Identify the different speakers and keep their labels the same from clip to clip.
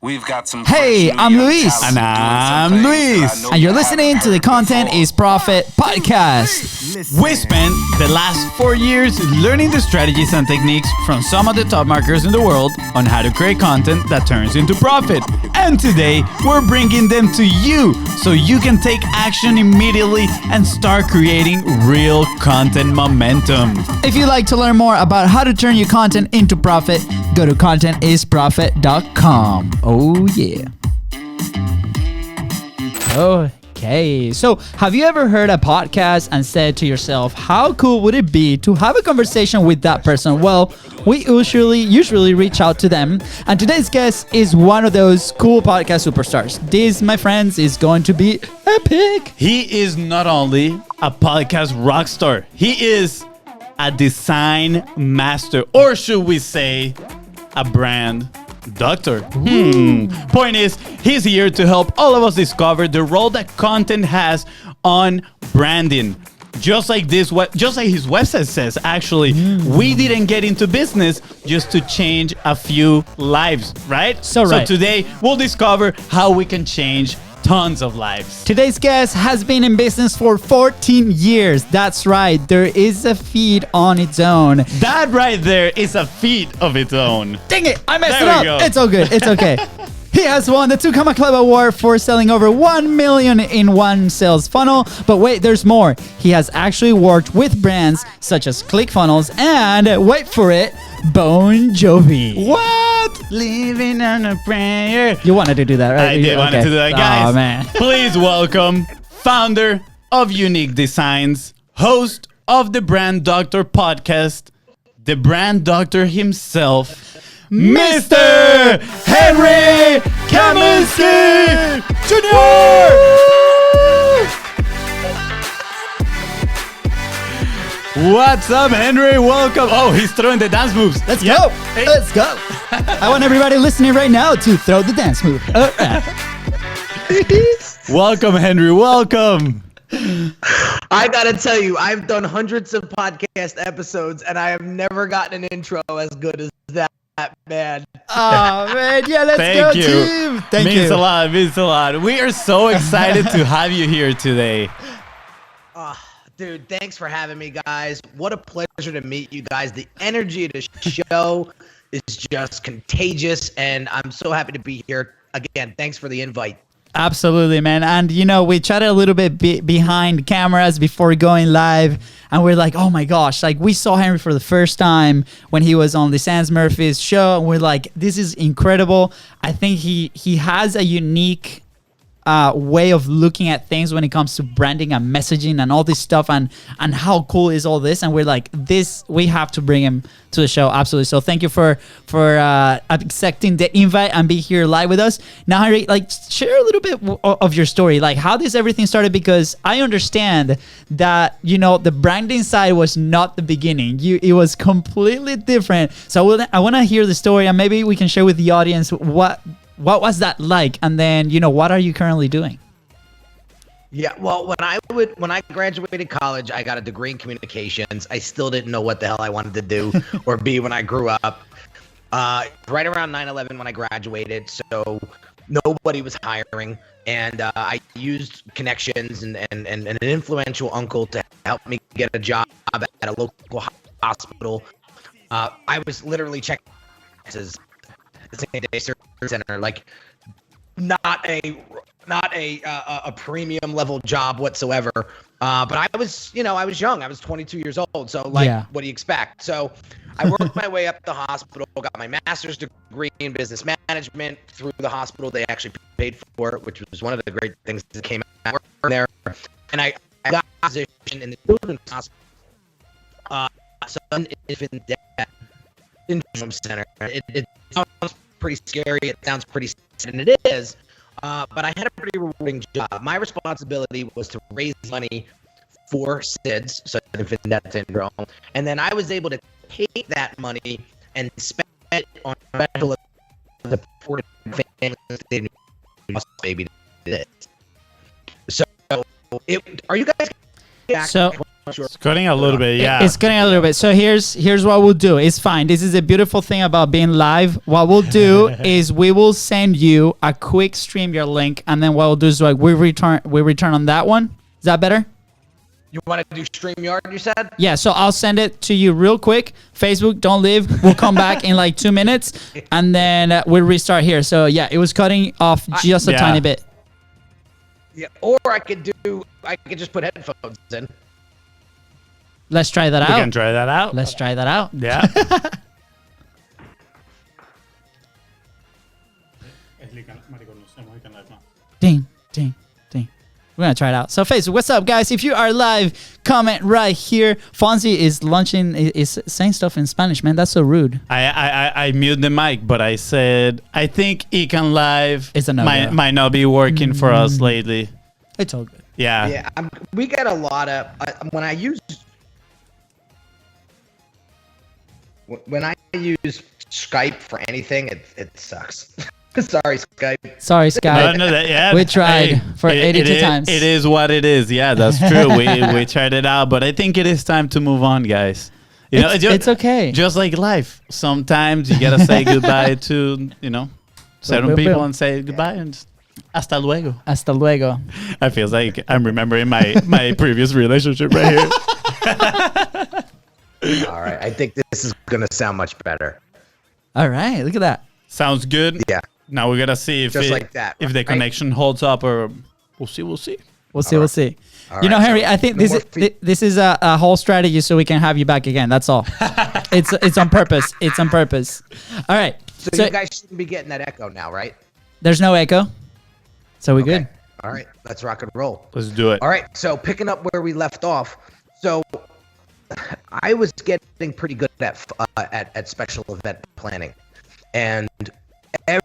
Speaker 1: We've got some.
Speaker 2: Hey, I'm Luis.
Speaker 3: And I'm Luis.
Speaker 2: And you're listening to the Content is Profit podcast.
Speaker 3: We spent the last 4 years learning the strategies and techniques from some of the top marketers in the world on how to create content that turns into profit. And today, we're bringing them to you so you can take action immediately and start creating real content momentum.
Speaker 2: If you'd like to learn more about how to turn your content into profit, go to contentisprofit.com. Oh, yeah. Okay, so have you ever heard a podcast and said to yourself, how cool would it be to have a conversation with that person? Well, we usually reach out to them, and today's guest is one of those cool podcast superstars. This, my friends, is going to be epic.
Speaker 3: He is not only a podcast rock star, he is a design master, or should we say a brand doctor. Point is, he's here to help all of us discover the role that content has on branding. Just like his website says, actually, we didn't get into business just to change a few lives, right?
Speaker 2: So
Speaker 3: today, we'll discover how we can change tons of lives.
Speaker 2: Today's guest has been in business for 14 years. That's right. There is a feed on its own.
Speaker 3: That right there is a feat of its own.
Speaker 2: Dang it, I messed
Speaker 3: There
Speaker 2: it
Speaker 3: we
Speaker 2: up.
Speaker 3: go.
Speaker 2: It's all good. It's okay. He has won the 2 Comma Club Award for selling over 1 million in one sales funnel. But wait, there's more. He has actually worked with brands such as ClickFunnels and, wait for it, Bon Jovi.
Speaker 3: What? Living on a prayer.
Speaker 2: You wanted to do that, right?
Speaker 3: I did want to do that, guys.
Speaker 2: Oh, man.
Speaker 3: Please welcome founder of Unique Designs, host of the Brand Doctor podcast, the Brand Doctor himself, Mr. Henry Kaminski Jr. What's up, Henry? Welcome. Oh, he's throwing the dance moves.
Speaker 2: Let's
Speaker 3: Yep.
Speaker 2: go.
Speaker 3: Hey.
Speaker 2: Let's go. I want everybody listening right now to throw the dance move.
Speaker 3: Welcome, Henry. Welcome.
Speaker 4: I gotta tell you, I've done hundreds of podcast episodes, and I have never gotten an intro as good as that, man.
Speaker 2: Oh, man. Yeah, let's
Speaker 3: Thank
Speaker 2: go,
Speaker 3: you.
Speaker 2: team. Thank
Speaker 3: means
Speaker 2: you.
Speaker 3: a lot. Means a lot. We are so excited to have you here today.
Speaker 4: Dude, thanks for having me, guys. What a pleasure to meet you guys. The energy of the show is just contagious, and I'm so happy to be here. Again, thanks for the invite.
Speaker 2: Absolutely, man. And, you know, we chatted a little bit behind cameras before going live, and we're like, oh my gosh, like we saw Henry for the first time when he was on the Sans Murphy's show, and we're like, this is incredible. I think he has a unique way of looking at things when it comes to branding and messaging and all this stuff, and how cool is all this, and we're like, this, we have to bring him to the show. Absolutely. So thank you for accepting the invite and be here live with us. Now, Henry, like, share a little bit of your story, like how this everything started, because I understand that, you know, the branding side was not the beginning. It was completely different. So I want to hear the story, and maybe we can share with the audience what was that like? And then, you know, what are you currently doing?
Speaker 4: Yeah, well, when I graduated college, I got a degree in communications. I still didn't know what the hell I wanted to do or be when I grew up. Right around 9/11 when I graduated, so nobody was hiring, and I used connections and an influential uncle to help me get a job at a local hospital. I was literally checking as the same day service center, like not a premium level job whatsoever. But I was young. I was 22 years old. So like,
Speaker 2: Yeah.
Speaker 4: What do you expect? So I worked my way up the hospital, got my master's degree in business management through the hospital. They actually paid for it, which was one of the great things that came out of there. And I got a position in the children's hospital, son infant death syndrome center. It sounds pretty scary. It sounds pretty sad, and it is. But I had a pretty rewarding job. My responsibility was to raise money for SIDS, so infant death syndrome, and then I was able to take that money and spend it on special support families that didn't lost baby. So, are you guys back
Speaker 2: So
Speaker 4: sure.
Speaker 3: It's cutting a little bit, yeah.
Speaker 2: It's cutting a little bit. So here's what we'll do. It's fine. This is a beautiful thing about being live. What we'll do is we will send you a quick StreamYard link, and then what we'll do is like we return on that one. Is that better?
Speaker 4: You want to do StreamYard, you said?
Speaker 2: Yeah, so I'll send it to you real quick. Facebook, don't leave. We'll come back in like 2 minutes, and then we'll restart here. So yeah, it was cutting off just a tiny bit.
Speaker 4: Yeah, or I could just put headphones in.
Speaker 2: Let's try that out.
Speaker 3: We can try that out.
Speaker 2: Let's try that out.
Speaker 3: Yeah.
Speaker 2: Ding, ding, ding. We're going to try it out. So Facebook, what's up, guys? If you are live, comment right here. Fonzie is launching, is saying stuff in Spanish, man. That's so rude.
Speaker 3: I mute the mic, but I said, I think Econ Live
Speaker 2: It's a no-go.
Speaker 3: might not be working for us lately.
Speaker 2: It's all good.
Speaker 3: Yeah.
Speaker 4: Yeah, we get a lot of when I use Skype for anything, it sucks. Sorry, Skype.
Speaker 2: Sorry, Skype.
Speaker 3: No, yeah.
Speaker 2: We tried for 82 times.
Speaker 3: It is what it is. Yeah, that's true. we tried it out, but I think it is time to move on, guys.
Speaker 2: It's okay.
Speaker 3: Just like life. Sometimes you gotta say goodbye to certain people and say goodbye and just, hasta luego.
Speaker 2: Hasta luego.
Speaker 3: I feel like I'm remembering my previous relationship right here.
Speaker 4: All right, I think this is gonna sound much better.
Speaker 2: All right, look at that.
Speaker 3: Sounds good.
Speaker 4: Yeah.
Speaker 3: Now we gotta see if
Speaker 4: Just like that,
Speaker 3: if the
Speaker 4: right?
Speaker 3: connection holds up, or we'll see.
Speaker 2: We'll see.
Speaker 4: All
Speaker 2: We'll
Speaker 4: right.
Speaker 2: see.
Speaker 4: All
Speaker 2: You know,
Speaker 4: right,
Speaker 2: Henry,
Speaker 4: so
Speaker 2: I think
Speaker 4: no more
Speaker 2: this is a whole strategy so we can have you back again. That's all. It's on purpose. It's on purpose. All right.
Speaker 4: So you guys shouldn't be getting that echo now, right?
Speaker 2: There's no echo, so we good.
Speaker 4: All right, let's rock and roll.
Speaker 3: Let's do it.
Speaker 4: All right, so picking up where we left off. So I was getting pretty good at special event planning, and I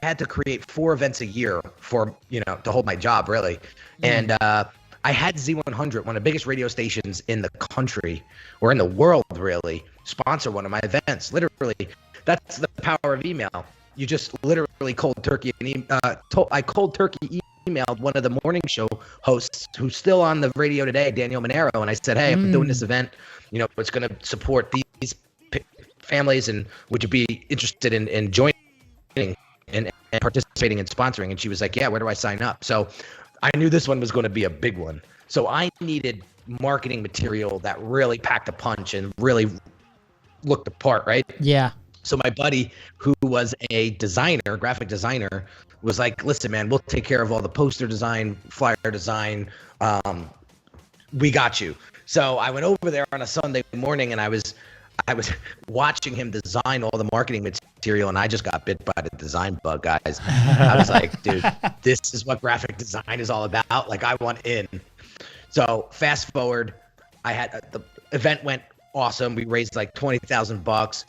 Speaker 4: had to create 4 events a year for to hold my job really, and I had Z100, one of the biggest radio stations in the country or in the world really, sponsor one of my events. Literally, that's the power of email. You just literally cold turkey I cold turkey emailed one of the morning show hosts who's still on the radio today, Daniel Monero, and I said, hey, I'm doing this event. It's going to support these families, and would you be interested in joining and participating and sponsoring? And she was like, yeah, where do I sign up? So I knew this one was going to be a big one. So I needed marketing material that really packed a punch and really looked the part, right?
Speaker 2: Yeah.
Speaker 4: So my buddy, who was a designer, graphic designer, was like, listen, man, we'll take care of all the poster design, flyer design. We got you. So I went over there on a Sunday morning, and I was watching him design all the marketing material, and I just got bit by the design bug, guys. I was like, dude, this is what graphic design is all about. Like, I want in. So fast forward, the event went awesome. We raised like $20,000.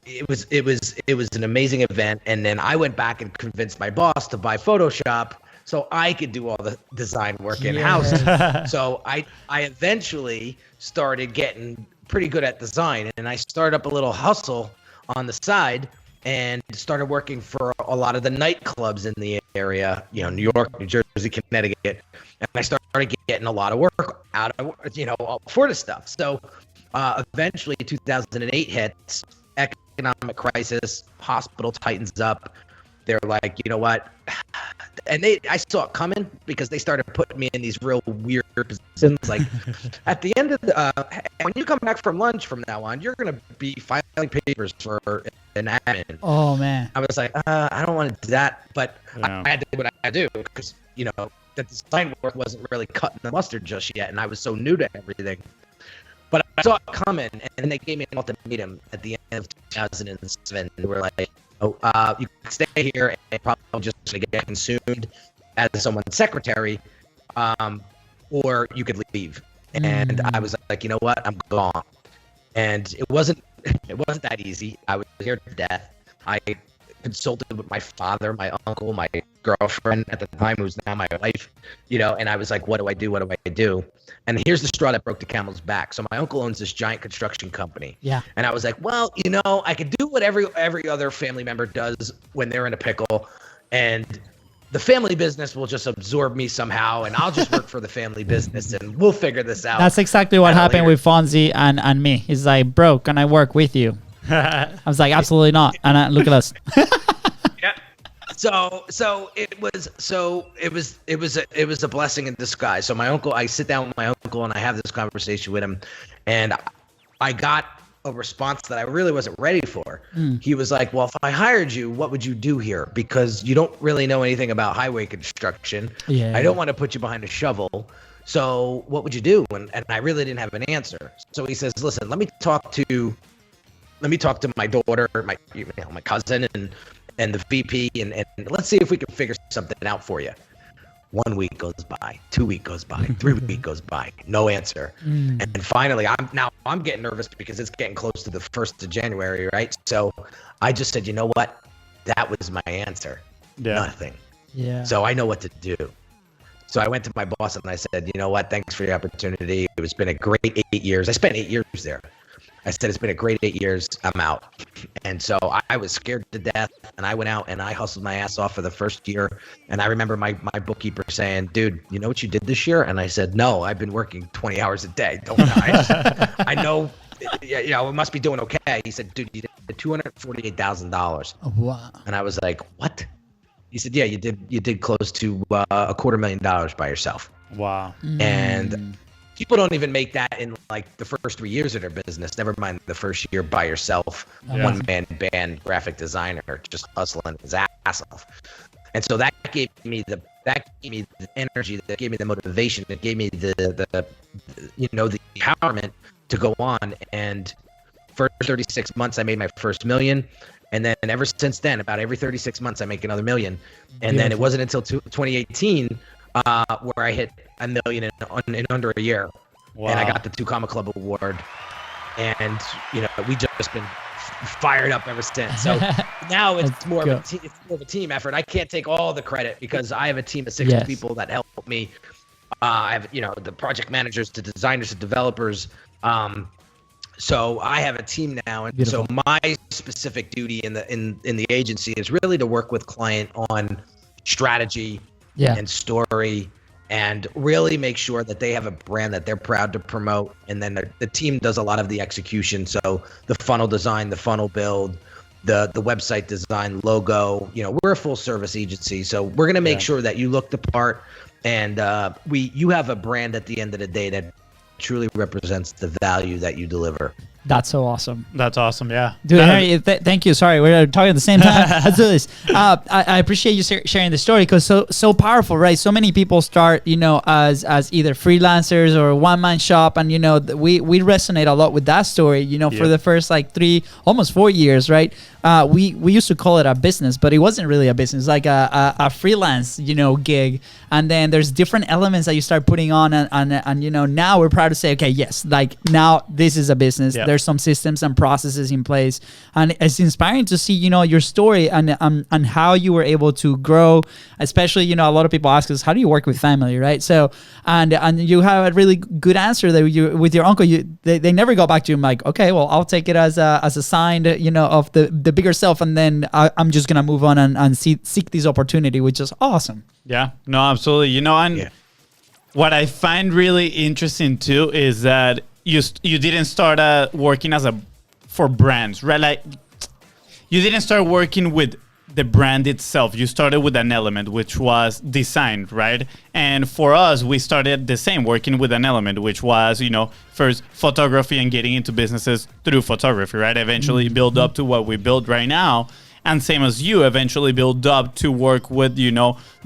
Speaker 4: It was an amazing event, and then I went back and convinced my boss to buy Photoshop so I could do all the design work in-house. So I eventually started getting pretty good at design, and I started up a little hustle on the side and started working for a lot of the nightclubs in the area, New York, New Jersey, Connecticut, and I started getting a lot of work out of for this stuff. So eventually 2008 hits, economic crisis, hospital tightens up. They're like, you know what? And I saw it coming because they started putting me in these real weird positions. Like at the end of when you come back from lunch from now on, you're going to be filing papers for an admin.
Speaker 2: Oh, man.
Speaker 4: I was like, I don't want to do that. But I had to do what I had to do because, the design work wasn't really cutting the mustard just yet. And I was so new to everything. But I saw it coming, and they gave me an ultimatum at the end of 2007. They were like, you can stay here and probably just get consumed as someone's secretary, or you could leave. And I was like, you know what? I'm gone. And it wasn't that easy. I was scared to death. I consulted with my father, my uncle, my girlfriend at the time, who's now my wife, and I was like, what do I do? What do I do? And here's the straw that broke the camel's back. So my uncle owns this giant construction company. Yeah. And I was like, well, I could do what every other family member does when they're in a pickle. And the family business will just absorb me somehow, and I'll just work for the family business, and we'll figure this out.
Speaker 2: That's exactly what happened with Fonzie and me. He's like, bro, can I work with you? I was like, absolutely not. And look at us.
Speaker 4: Yeah. So it was a blessing in disguise. So my uncle, I sit down with my uncle and I have this conversation with him, and I got a response that I really wasn't ready for. He was like, well, if I hired you, what would you do here? Because you don't really know anything about highway construction.
Speaker 2: Yeah.
Speaker 4: I don't want to put you behind a shovel. So what would you do? And I really didn't have an answer. So he says, listen, let me talk to my daughter, my cousin and the VP, and let's see if we can figure something out for you. 1 week goes by, 2 weeks goes by, 3 weeks goes by, no answer. And finally, I'm getting nervous because it's getting close to the 1st of January, right? So I just said, you know what? That was my answer.
Speaker 3: Yeah.
Speaker 4: Nothing.
Speaker 2: Yeah.
Speaker 4: So I know what to do. So I went to my boss and I said, you know what? Thanks for the opportunity. It's been a great 8 years. I spent 8 years there. I said, it's been a great 8 years. I'm out. And so I was scared to death, and I went out and I hustled my ass off for the first year. And I remember my bookkeeper saying, dude, you know what you did this year? And I said, no, I've been working 20 hours a day. Don't I? I know, it must be doing okay. He said, dude, you did $248,000.
Speaker 2: Wow.
Speaker 4: And I was like, what? He said, yeah, you did close to $250,000 by yourself.
Speaker 3: Wow.
Speaker 4: And people don't even make that in like the first 3 years of their business. Never mind the first year by yourself, one-man band graphic designer, just hustling his ass off. And so that gave me the energy, that gave me the motivation, that gave me the empowerment to go on. And for 36 months, I made my first $1 million. And then ever since then, about every 36 months, I make another $1 million. And then it wasn't until 2018 where I hit $1 million in under a year. Wow. And I got the 2 Comma Club award. And we just been fired up ever since. So now it's more of a team effort. I can't take all the credit because I have a team of 60 people that help me. I have the project managers to designers to developers. So I have a team now, and so my specific duty in the agency is really to work with client on strategy and story, and really make sure that they have a brand that they're proud to promote. And then the team does a lot of the execution. So the funnel design, the funnel build, the website design, logo. We're a full service agency, so we're gonna make sure that you look the part, and you have a brand at the end of the day that truly represents the value that you deliver.
Speaker 2: That's so awesome.
Speaker 3: That's awesome. Yeah.
Speaker 2: Dude, Henry, thank you. Sorry, we're talking at the same time. Let's do this. I appreciate you sharing the story because so powerful, right? So many people start, as either freelancers or one-man shop, and we resonate a lot with that story. For the first like 3, almost 4 years, right? We used to call it a business, but it wasn't really a business, like a freelance, gig. And then there's different elements that you start putting on, and now we're proud to say, okay, yes, like now this is a business.
Speaker 3: Yeah.
Speaker 2: There's some systems and processes in place, and it's inspiring to see, your story and how you were able to grow. Especially, a lot of people ask us, how do you work with family, right? So, and you have a really good answer that you with your uncle. They never got back to you. I'm like, okay, well, I'll take it as a sign, of the bigger self, and then I'm just gonna move on and seek this opportunity, which is awesome.
Speaker 3: Yeah, no, absolutely. And what I find really interesting too is that you didn't start working for brands, right? Like you didn't start working with the brand itself. You started with an element, which was design, right? And for us, we started the same, working with an element, which was, first photography and getting into businesses through photography, right? Eventually build up to what we build right now. And same as you, eventually build up to work with, the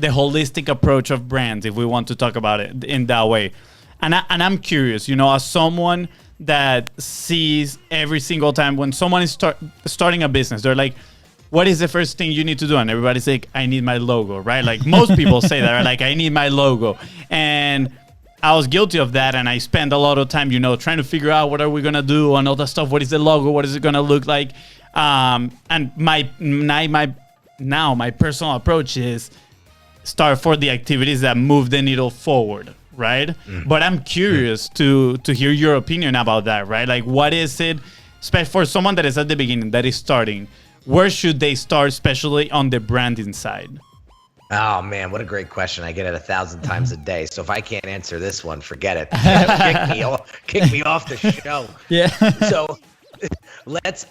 Speaker 3: holistic approach of brands, if we want to talk about it in that way. And I'm curious, as someone that sees every single time when someone is starting a business, they're like, what is the first thing you need to do? And everybody's like, I need my logo, right? Like most people say that, right? Like, I need my logo. And I was guilty of that. And I spent a lot of time, trying to figure out what are we going to do and all that stuff. What is the logo? What is it going to look like? And my personal approach is start for the activities that move the needle forward, right? But I'm curious to hear your opinion about that, right? Like, what is it, for someone that is at the beginning, that is starting, where should they start, especially on the branding side?
Speaker 4: Oh man, what a great question! I get it 1,000 times a day. So if I can't answer this one, forget it. Kick me off the show.
Speaker 2: Yeah.
Speaker 4: So let's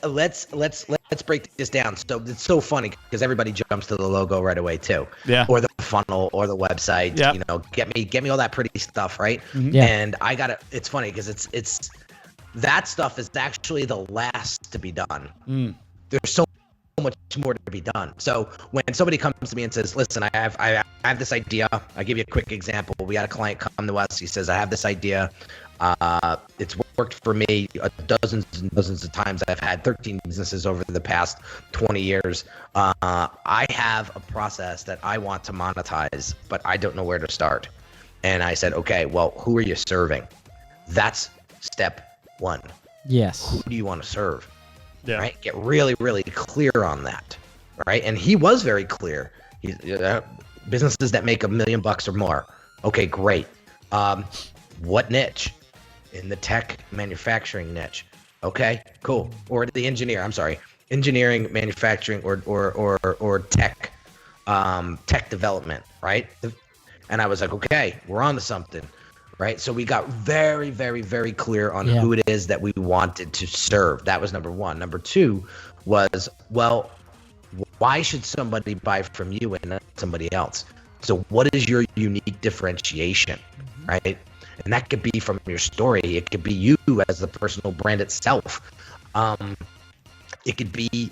Speaker 4: break this down. So it's so funny because everybody jumps to the logo right away too.
Speaker 3: Yeah.
Speaker 4: Or the funnel or the website.
Speaker 3: Yep.
Speaker 4: You know, get me all that pretty stuff, right?
Speaker 2: Yeah.
Speaker 4: And I got it's funny because it's that stuff is actually the last to be done. There's so much more to be done. So when somebody comes to me and says, listen, I have this idea. I'll give you a quick example. We had a client come to us. He says, I have this idea. It's worked for me dozens and dozens of times. I've had 13 businesses over the past 20 years. I have a process that I want to monetize, but I don't know where to start. And I said, okay, well, who are you serving? That's step one.
Speaker 2: Yes.
Speaker 4: Who do you want to serve?
Speaker 3: Yeah.
Speaker 4: Right? Get really, really clear on that. Right? And he was very clear. He's businesses that make $1 million or more. Okay, great. What niche? In the tech manufacturing niche. Okay, cool. Or the engineering, manufacturing, or tech, tech development. Right? And I was like, okay, we're on to something. Right. So we got very, very, very clear on who it is that we wanted to serve. That was number one. Number two was, well, why should somebody buy from you and not somebody else? So what is your unique differentiation? Right. And that could be from your story. It could be you as the personal brand itself. It could be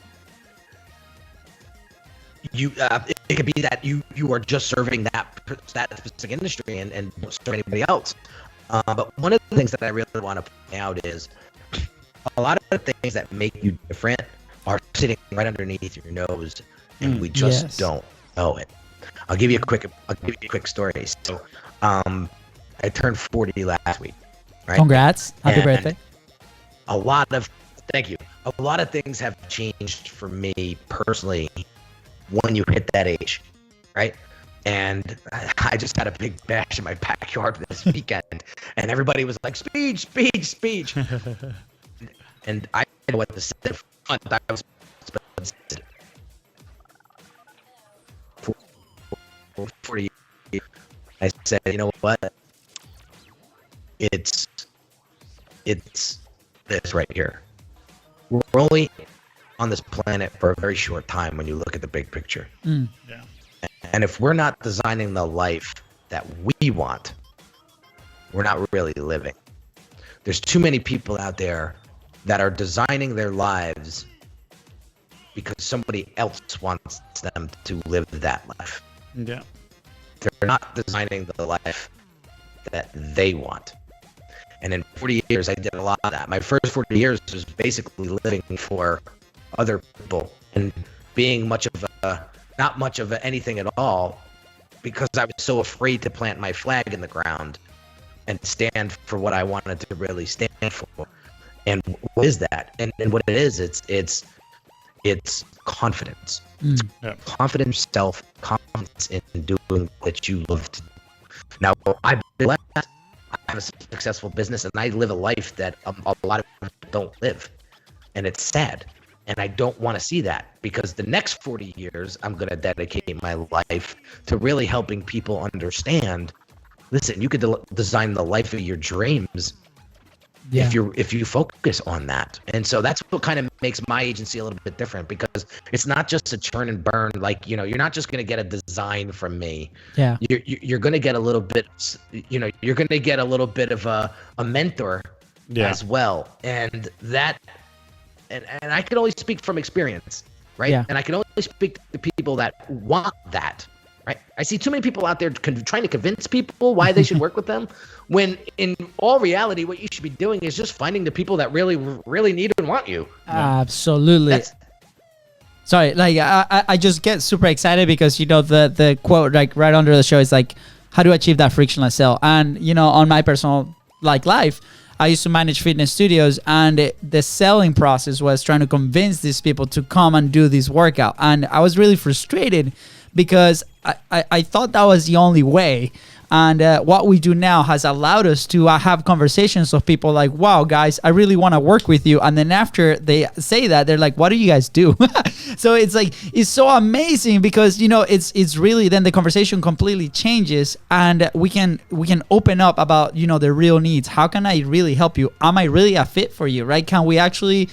Speaker 4: it could be that you are just serving that specific industry and don't serve anybody else. But one of the things that I really want to point out is a lot of the things that make you different are sitting right underneath your nose, and we just don't know it. I'll give you a quick story. So, I turned 40 last week. Right?
Speaker 2: Congrats! Happy birthday!
Speaker 4: Thank you. A lot of things have changed for me personally when you hit that age, right? And I just had a big bash in my backyard this weekend, and everybody was like, speech. And I didn't know what to say. I was 40. I said, you know what? It's this right here. We're only on this planet for a very short time when you look at the big picture.
Speaker 3: Yeah.
Speaker 4: And if we're not designing the life that we want, we're not really living. There's too many people out there that are designing their lives because somebody else wants them to live that life.
Speaker 3: Yeah.
Speaker 4: They're not designing the life that they want. And in 40 years, I did a lot of that. My first 40 years was basically living for other people and being not much of anything at all, because I was so afraid to plant my flag in the ground and stand for what I wanted to really stand for. And what is that? And what it is, it's confidence.
Speaker 3: Yeah.
Speaker 4: Confidence, confidence in doing what you love to do. Now, I've been blessed. I have a successful business, and I live a life that a lot of people don't live. And it's sad. And I don't want to see that, because the next 40 years, I'm going to dedicate my life to really helping people understand, listen, you could design the life of your dreams if you focus on that. And so that's what kind of makes my agency a little bit different, because it's not just a churn and burn. Like, you're not just going to get a design from me. Yeah. You're going to get a little bit, you're going to get a little bit of a mentor as well. And that, and I can only speak from experience, right? Yeah. And I can only speak to people that want that, right? I see too many people out there trying to convince people why they should work with them, when in all reality, what you should be doing is just finding the people that really, really need and want you.
Speaker 2: Absolutely. Sorry, like I just get super excited because, the quote like right under the show is like, how to achieve that frictionless sale. And, on my personal life, I used to manage fitness studios, and the selling process was trying to convince these people to come and do this workout. And I was really frustrated because I thought that was the only way. And what we do now has allowed us to have conversations with people like, wow, guys, I really want to work with you. And then after they say that, they're like, what do you guys do? So it's like, it's so amazing because, you know, it's really then the conversation completely changes, and we can open up about, you know, the real needs. How can I really help you? Am I really a fit for you, right? Can we actually,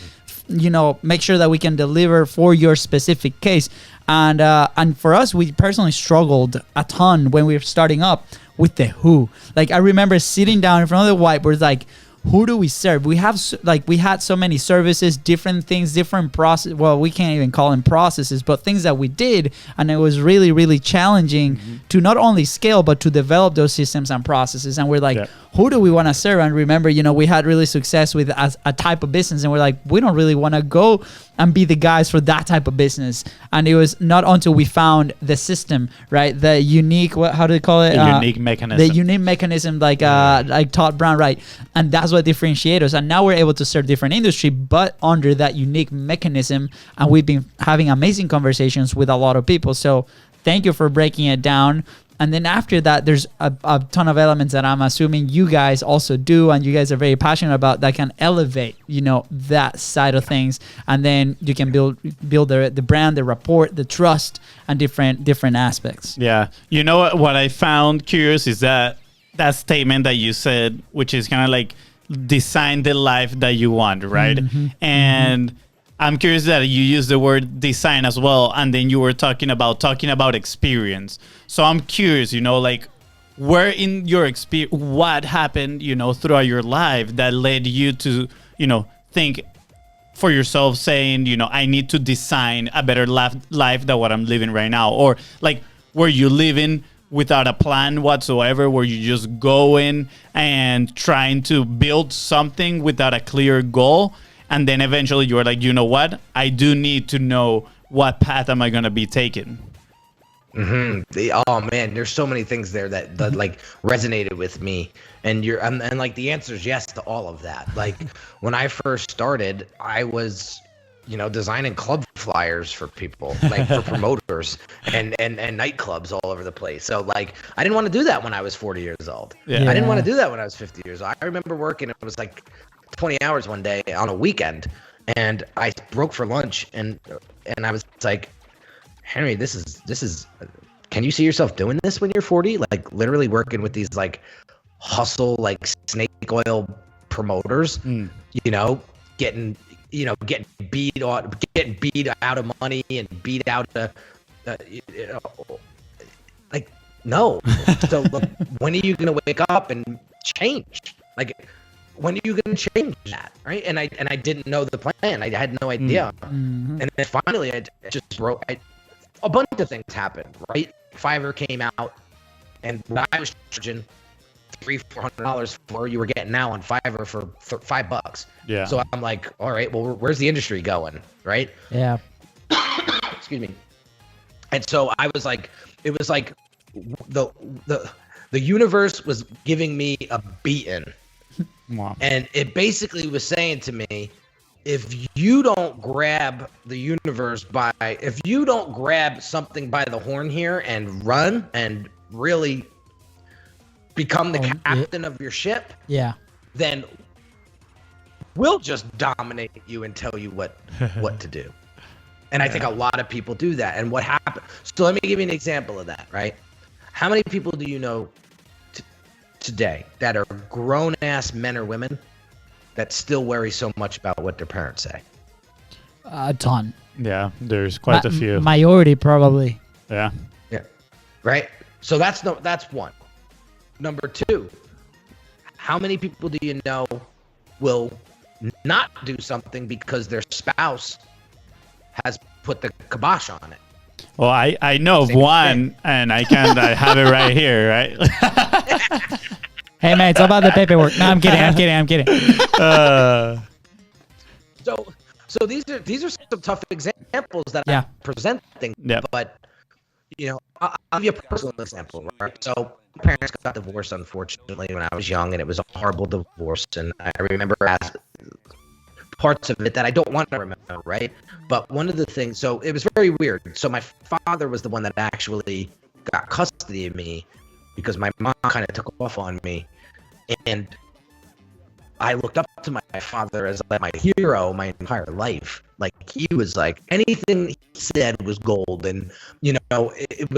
Speaker 2: you know, make sure that we can deliver for your specific case? And for us, we personally struggled a ton when we were starting up with the who. Like, I remember sitting down in front of the whiteboard, like, who do we serve? We have we had so many services, different things, different process. Well, we can't even call them processes, but things that we did, and it was really, really challenging to not only scale but to develop those systems and processes. And we're like, who do we want to serve? And remember, you know, we had really success with a type of business, and we're like, we don't really want to go and be the guys for that type of business. And it was not until we found the system, right? The unique, how do they call it?
Speaker 3: The unique mechanism.
Speaker 2: The unique mechanism, like Todd Brown, right? And that's what differentiates us. And now we're able to serve different industry, but under that unique mechanism. And we've been having amazing conversations with a lot of people. So thank you for breaking it down. And then after that, there's a ton of elements that I'm assuming you guys also do, and you guys are very passionate about, that can elevate, you know, that side of things. And then you can build the brand, the rapport, the trust, and different aspects.
Speaker 3: Yeah. You know what I found curious is that statement that you said, which is kind of like design the life that you want, right? And I'm curious that you use the word design as well, and then you were talking about experience. So I'm curious, you know, like, where in your experience, what happened, you know, throughout your life that led you to, you know, think for yourself, saying, you know, I need to design a better life than what I'm living right now? Or like, were you living without a plan whatsoever? Were you just going and trying to build something without a clear goal? And then eventually you were like, you know what? I do need to know what path am I going to be taking.
Speaker 4: Oh man, there's so many things there that like resonated with me, and and like the answer is yes to all of that. Like when I first started, I was, you know, designing club flyers for people, like for promoters and nightclubs all over the place. So like, I didn't want to do that when I was 40 years old. I didn't want to do that when I was 50 years old. I remember working, it was like 20 hours one day on a weekend, and I broke for lunch, and I was like, Henry, this is can you see yourself doing this when you're 40? Like literally working with these like hustle, like snake oil promoters, you know, getting beat out of money and beat out of, you know, like, no. So look, when are you going to wake up and change? Like, when are you going to change that, right? And I didn't know the plan. I had no idea. And then finally, I just wrote. A bunch of things happened, right? Fiverr came out, and what I was charging $300-400 for, you were getting now on Fiverr for $5.
Speaker 3: Yeah.
Speaker 4: So I'm like, all right, well, where's the industry going, right?
Speaker 2: Yeah.
Speaker 4: Excuse me. And so I was like, it was like the universe was giving me a beating.
Speaker 3: Wow.
Speaker 4: And it basically was saying to me, if you don't grab the universe if you don't grab something by the horn here and run and really become the captain of your ship, then we'll just dominate you and tell you what to do. And I think a lot of people do that. And what happened? So let me give you an example of that, right? How many people do you know today that are grown-ass men or women that still worry so much about what their parents say?
Speaker 2: A ton.
Speaker 3: Yeah, there's quite a few.
Speaker 2: Majority, probably.
Speaker 3: Yeah.
Speaker 4: Yeah. Right? So that's one. Number two, how many people do you know will not do something because their spouse has put the kibosh on it?
Speaker 3: Well, I know of one, and I have it right here, right?
Speaker 2: Hey man, it's all about the paperwork. No, I'm kidding.
Speaker 4: So these are some tough examples that I'm presenting.
Speaker 3: Yeah.
Speaker 4: But you know, I'll give you a personal example, right? So my parents got divorced, unfortunately, when I was young, and it was a horrible divorce. And I remember parts of it that I don't want to remember, right? But one of the things, so it was very weird. So my father was the one that actually got custody of me because my mom kind of took off on me, and I looked up to my father as like my hero my entire life. Like he was like anything he said was gold, and you know it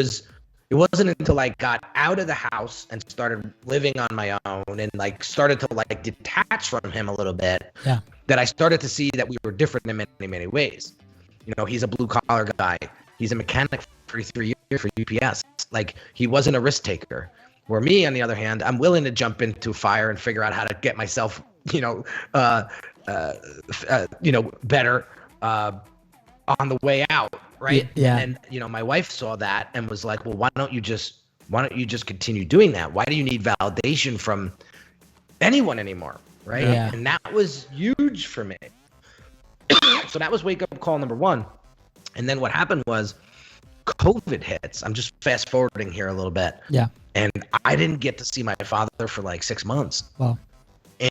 Speaker 4: wasn't until I got out of the house and started living on my own and like started to like detach from him a little bit that I started to see that we were different in many ways. You know, he's a blue collar guy. He's a mechanic for 3 years for UPS. Like he wasn't a risk taker. Where me, on the other hand, I'm willing to jump into fire and figure out how to get myself, better on the way out, right?
Speaker 2: Yeah.
Speaker 4: And my wife saw that and was like, "Well, why don't you just continue doing that? Why do you need validation from anyone anymore, right?"
Speaker 2: Yeah.
Speaker 4: And that was huge for me. So that was wake up call number one. And then what happened was COVID hits. I'm just fast forwarding here a little bit.
Speaker 2: Yeah.
Speaker 4: And I didn't get to see my father for like 6 months.
Speaker 2: Wow.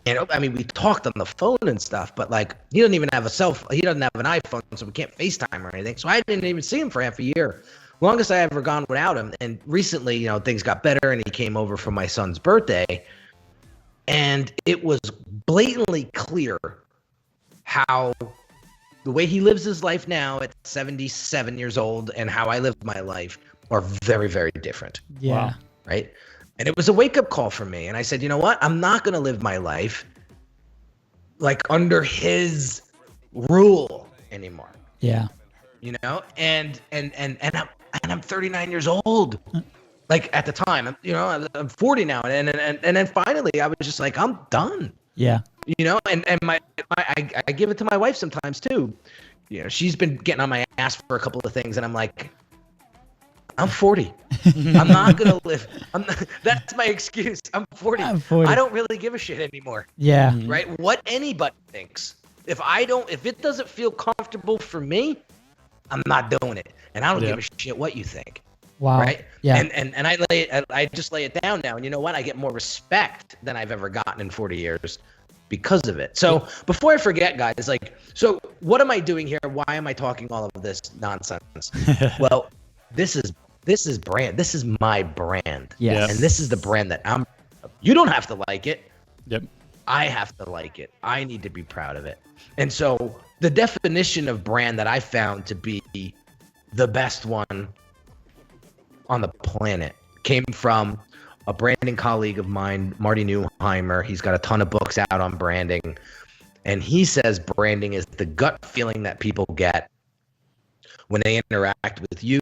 Speaker 4: And I mean, we talked on the phone and stuff, but like he doesn't even have he doesn't have an iPhone, so we can't FaceTime or anything. So I didn't even see him for half a year. Longest I ever gone without him. And recently, things got better and he came over for my son's birthday. And it was blatantly clear how the way he lives his life now at 77 years old and how I lived my life are very, very different.
Speaker 2: Yeah.
Speaker 3: Wow.
Speaker 4: Right. And it was a wake up call for me. And I said, you know what? I'm not going to live my life like under his rule anymore.
Speaker 2: Yeah.
Speaker 4: And I'm 39 years old. Like at the time, I'm 40 now. And then finally I was just like, I'm done.
Speaker 2: Yeah.
Speaker 4: And I give it to my wife sometimes too. She's been getting on my ass for a couple of things, and I'm like, I'm 40. I'm not gonna live. That's my excuse. I'm 40. I don't really give a shit anymore.
Speaker 2: Yeah.
Speaker 4: Right. What anybody thinks. If it doesn't feel comfortable for me, I'm not doing it, and I don't give a shit what you think.
Speaker 2: Wow.
Speaker 4: Right.
Speaker 2: Yeah.
Speaker 4: And I just lay it down now, and you know what? I get more respect than I've ever gotten in 40 years. Because of it. So before I forget, guys, so what am I doing here? Why am I talking all of this nonsense? Well, this is brand. This is my brand.
Speaker 2: Yes.
Speaker 4: And this is the brand that you don't have to like it.
Speaker 3: Yep.
Speaker 4: I have to like it. I need to be proud of it. And so the definition of brand that I found to be the best one on the planet came from a branding colleague of mine, Marty Neuheimer. He's got a ton of books out on branding. And he says branding is the gut feeling that people get when they interact with you,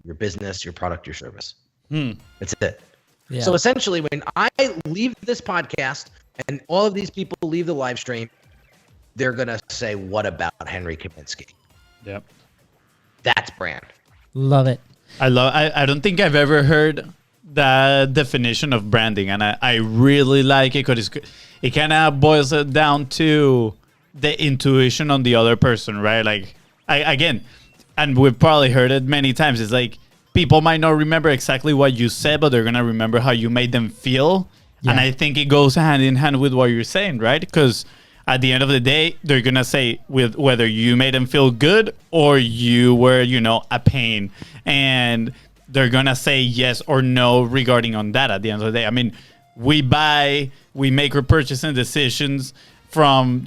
Speaker 4: your business, your product, your service. That's it.
Speaker 2: Yeah.
Speaker 4: So essentially, when I leave this podcast and all of these people leave the live stream, they're going to say, what about Henry Kaminski?
Speaker 3: Yep.
Speaker 4: That's brand.
Speaker 2: Love it.
Speaker 3: I don't think I've ever heard the definition of branding, and I really like it because it kind of boils it down to the intuition on the other person, right? Like again, and we've probably heard it many times, it's like people might not remember exactly what you said, but they're gonna remember how you made them feel. And I think it goes hand in hand with what you're saying, right? Because at the end of the day, they're gonna say with whether you made them feel good or you were a pain, and they're going to say yes or no regarding on that at the end of the day. I mean, we make our purchasing decisions from,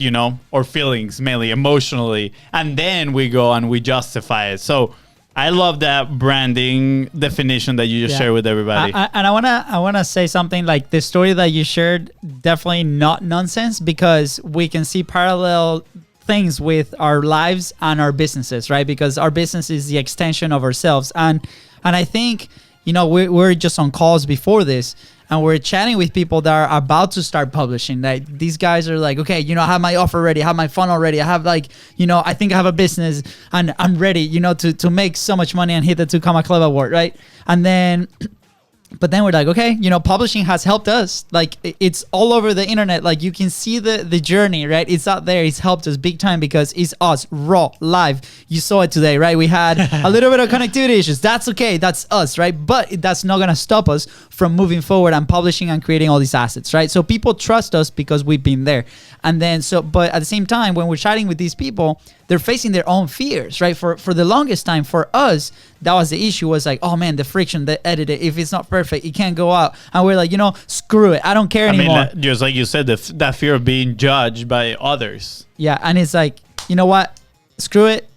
Speaker 3: our feelings, mainly emotionally, and then we go and we justify it. So I love that branding definition that you just shared with everybody.
Speaker 2: And I wanna say something, like the story that you shared, definitely not nonsense, because we can see parallel things with our lives and our businesses, right? Because our business is the extension of ourselves. And I think, we're just on calls before this, and we're chatting with people that are about to start publishing. Like these guys are like, okay, I have my offer ready, I have my funnel ready, I have I think I have a business and I'm ready, to make so much money and hit the 2 Comma Club award, right? And then But then we're like, okay, publishing has helped us. Like, it's all over the internet. Like, you can see the journey, right? It's out there. It's helped us big time because it's us, raw, live. You saw it today, right? We had a little bit of connectivity issues. That's okay. That's us, right? But that's not going to stop us from moving forward and publishing and creating all these assets, right? So people trust us because we've been there. And then, but at the same time, when we're chatting with these people, they're facing their own fears, right? For the longest time, for us, that was the issue, was like, oh man, the friction, the edit, if it's not perfect, it can't go out. And we're like, you know, screw it. I don't care anymore.
Speaker 3: I mean, just like you said, that fear of being judged by others.
Speaker 2: Yeah, and it's like, you know what? Screw it.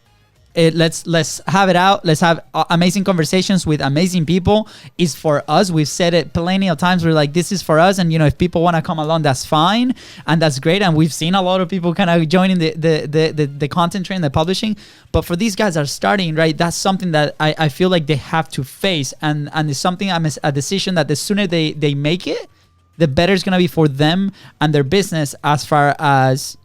Speaker 2: Let's have it out. Let's have amazing conversations with amazing people. It's for us. We've said it plenty of times. We're like, this is for us. And, you know, if people want to come along, that's fine. And that's great. And we've seen a lot of people kind of joining the content train, the publishing. But for these guys that are starting, right, that's something that I feel like they have to face. And it's something, a decision that the sooner they make it, the better it's going to be for them and their business, as far as,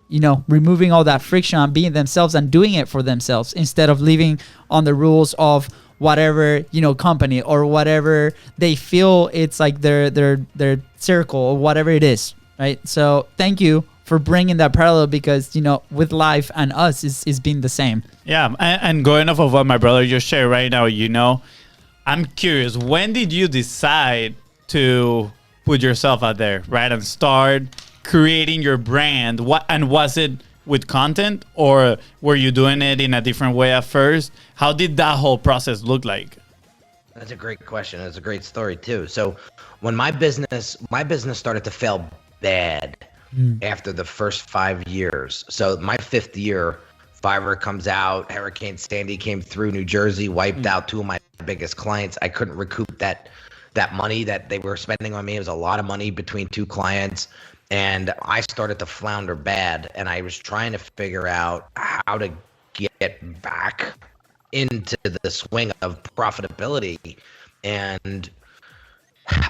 Speaker 2: you know, removing all that friction and being themselves and doing it for themselves, instead of living on the rules of whatever, you know, company or whatever they feel it's like their circle or whatever it is, right? So thank you for bringing that parallel, because, you know, with life and us is being the same.
Speaker 3: Yeah, and going off of what my brother just shared right now, you know, I'm curious, when did you decide to put yourself out there, right, and start creating your brand? And was it with content, or were you doing it in a different way at first? How did that whole process look like?
Speaker 4: That's a great question. It's a great story too. So when my business started to fail bad after the first 5 years. So my 5th year, Fiverr comes out, Hurricane Sandy came through New Jersey, wiped out 2 of my biggest clients. I couldn't recoup that money that they were spending on me. It was a lot of money between 2 clients. And I started to flounder bad, and I was trying to figure out how to get back into the swing of profitability, and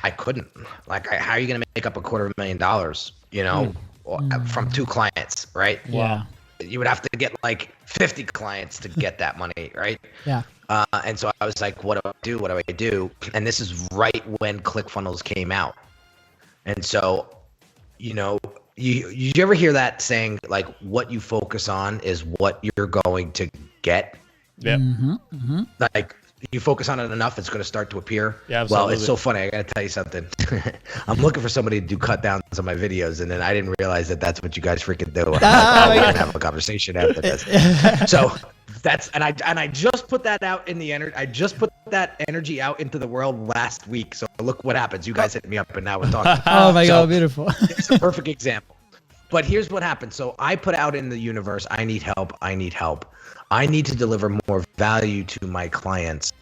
Speaker 4: I couldn't. Like, how are you going to make up $250,000, you know, from 2 clients, right?
Speaker 2: Yeah.
Speaker 4: You would have to get like 50 clients to get that money, right?
Speaker 2: Yeah.
Speaker 4: And so I was like, what do I do? What do I do? And this is right when ClickFunnels came out. And so, you know, you ever hear that saying, like, what you focus on is what you're going to get?
Speaker 3: Yeah.
Speaker 4: Like, you focus on it enough, it's going to start to appear.
Speaker 3: Yeah, absolutely.
Speaker 4: Well, it's so funny. I got to tell you something. I'm looking for somebody to do cut downs on my videos, and then I didn't realize that that's what you guys freaking do. We're going to have a conversation after this. So that's, and I just put that out in the energy. I just put that energy out into the world last week. So look what happens. You guys hit me up, and now we're talking.
Speaker 2: Oh my God, beautiful.
Speaker 4: It's a perfect example. But here's what happened. So I put out in the universe, I need help. I need help. I need to deliver more value to my clients.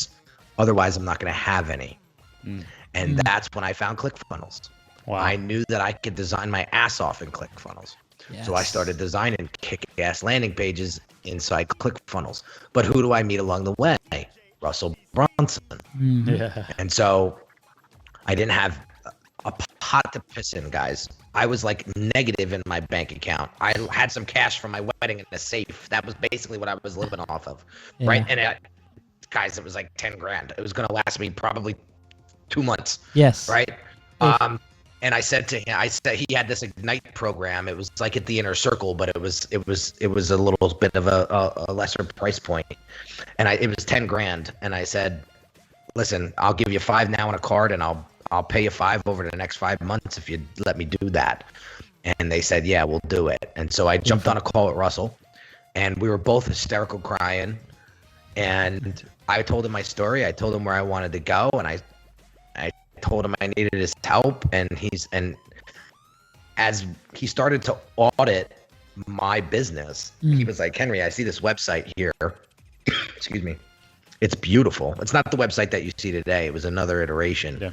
Speaker 4: Otherwise, I'm not going to have any. And that's when I found ClickFunnels.
Speaker 3: Wow.
Speaker 4: I knew that I could design my ass off in ClickFunnels.
Speaker 2: Yes.
Speaker 4: So I started designing kick-ass landing pages inside ClickFunnels. But who do I meet along the way? Russell Brunson.
Speaker 3: Yeah.
Speaker 4: And so I didn't have a pot to piss in, guys. I was like negative in my bank account. I had some cash from my wedding in a safe. That was basically what I was living off of, right? And guys, it was like 10 grand. It was going to last me probably 2 months.
Speaker 2: Yes.
Speaker 4: Right. And I said to him, he had this Ignite program. It was like at the Inner Circle, but it was a little bit of a lesser price point. And it was 10 grand. And I said, listen, I'll give you 5 now on a card, and I'll pay you 5 over the next 5 months if you let me do that. And they said, yeah, we'll do it. And so I jumped on a call with Russell, and we were both hysterical crying. And I told him my story. I told him where I wanted to go, and I told him I needed his help. And as he started to audit my business, he was like, Henry, I see this website here. Excuse me. It's beautiful. It's not the website that you see today. It was another iteration. Yeah.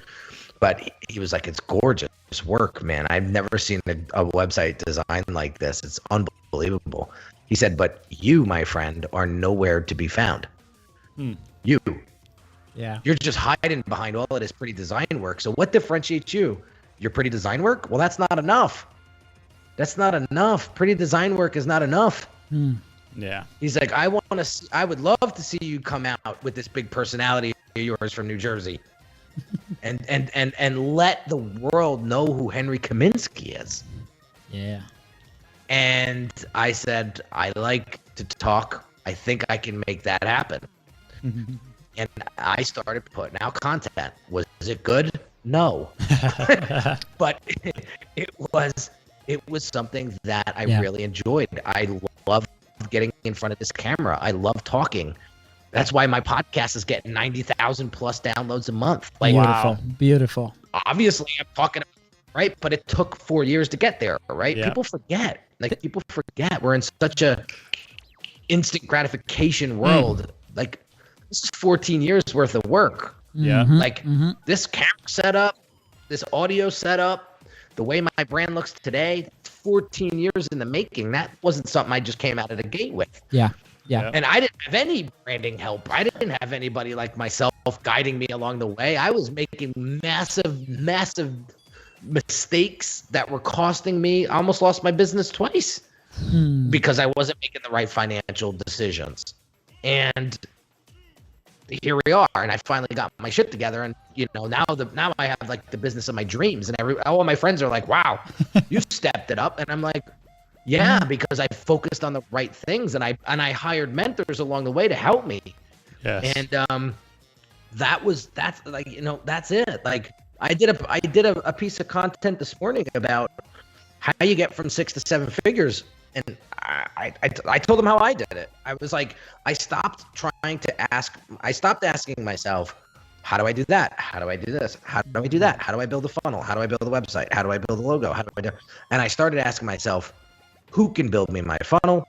Speaker 4: But he was like, it's gorgeous work, man. I've never seen a website designed like this. It's unbelievable. He said, but you, my friend, are nowhere to be found. You.
Speaker 2: Yeah.
Speaker 4: You're just hiding behind all of this pretty design work. So what differentiates you? Your pretty design work? Well, that's not enough. That's not enough. Pretty design work is not enough.
Speaker 3: Yeah.
Speaker 4: He's like, I would love to see you come out with this big personality of yours from New Jersey. and let the world know who Henry Kaminski is.
Speaker 2: Yeah.
Speaker 4: And I said, I like to talk. I think I can make that happen. And I started putting out content. Was it good? No. But it was something that I really enjoyed. I loved getting in front of this camera. I love talking. That's why my podcast is getting 90,000 plus downloads a month. Like,
Speaker 2: Beautiful. Beautiful.
Speaker 4: obviously I'm talking, right? But it took 4 years to get there, right?
Speaker 3: Yeah.
Speaker 4: People forget. Like, people forget. We're in such a instant gratification world. Like, this is 14 years worth of work.
Speaker 3: Yeah.
Speaker 4: Like, this camera setup, this audio setup, the way my brand looks today, 14 years in the making. That wasn't something I just came out of the gate with.
Speaker 2: Yeah.
Speaker 4: And I didn't have any branding help. I didn't have anybody like myself guiding me along the way. I was making massive mistakes that were costing me. I almost lost my business twice because I wasn't making the right financial decisions. And here we are, and I finally got my shit together. And now I have like the business of my dreams, and all my friends are like, "Wow, you stepped it up." And I'm like, "Yeah," because I focused on the right things, and I hired mentors along the way to help me.
Speaker 3: Yes.
Speaker 4: And that's it. Like, I did a piece of content this morning about how you get from 6 to 7 figures, and I told them how I did it. I was like, I stopped asking myself, how do I do that? How do I do this? How do I do that? How do I build a funnel? How do I build a website? How do I build a logo? How do I do? And I started asking myself, who can build me my funnel?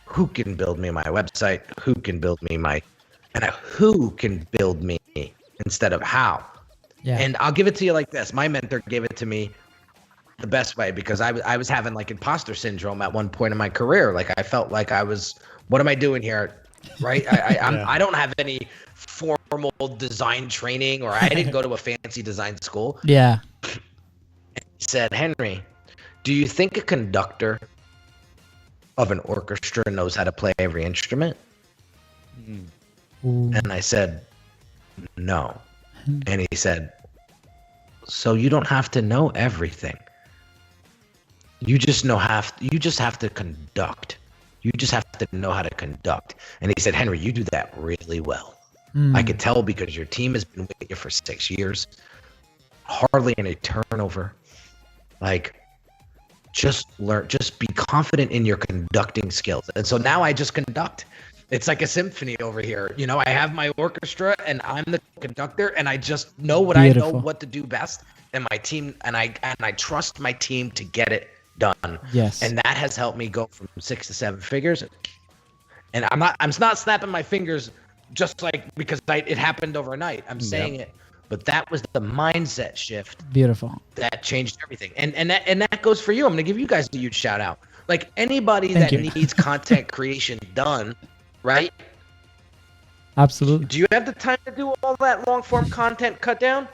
Speaker 4: Who can build me my website? Who can build me who can build me instead of how?
Speaker 2: Yeah.
Speaker 4: And I'll give it to you like this. My mentor gave it to me the best way, because I was having like imposter syndrome at one point in my career. Like, I felt like what am I doing here? Right? I don't have any formal design training, or I didn't go to a fancy design school.
Speaker 2: Yeah.
Speaker 4: And he said, Henry, do you think a conductor of an orchestra knows how to play every instrument?
Speaker 2: Ooh.
Speaker 4: And I said, no. And he said, so you don't have to know everything. You just have to conduct. You just have to know how to conduct. And he said, Henry, you do that really well. I could tell, because your team has been with you for 6 years. Hardly any turnover. Like, just be confident in your conducting skills. And so now I just conduct. It's like a symphony over here. I have my orchestra, and I'm the conductor, and I just know what
Speaker 2: Beautiful.
Speaker 4: I know what to do best. And my team, and I trust my team to get it done.
Speaker 2: Yes.
Speaker 4: And that has helped me go from 6 to 7 figures. And I'm not snapping my fingers just like because it happened overnight. I'm saying it, but that was the mindset shift.
Speaker 2: Beautiful.
Speaker 4: That changed everything. And that goes for you. I'm gonna give you guys a huge shout out. Like, anybody
Speaker 2: Thank
Speaker 4: that
Speaker 2: you.
Speaker 4: needs content creation done, right?
Speaker 2: Absolutely.
Speaker 4: Do you have the time to do all that long form content cut down?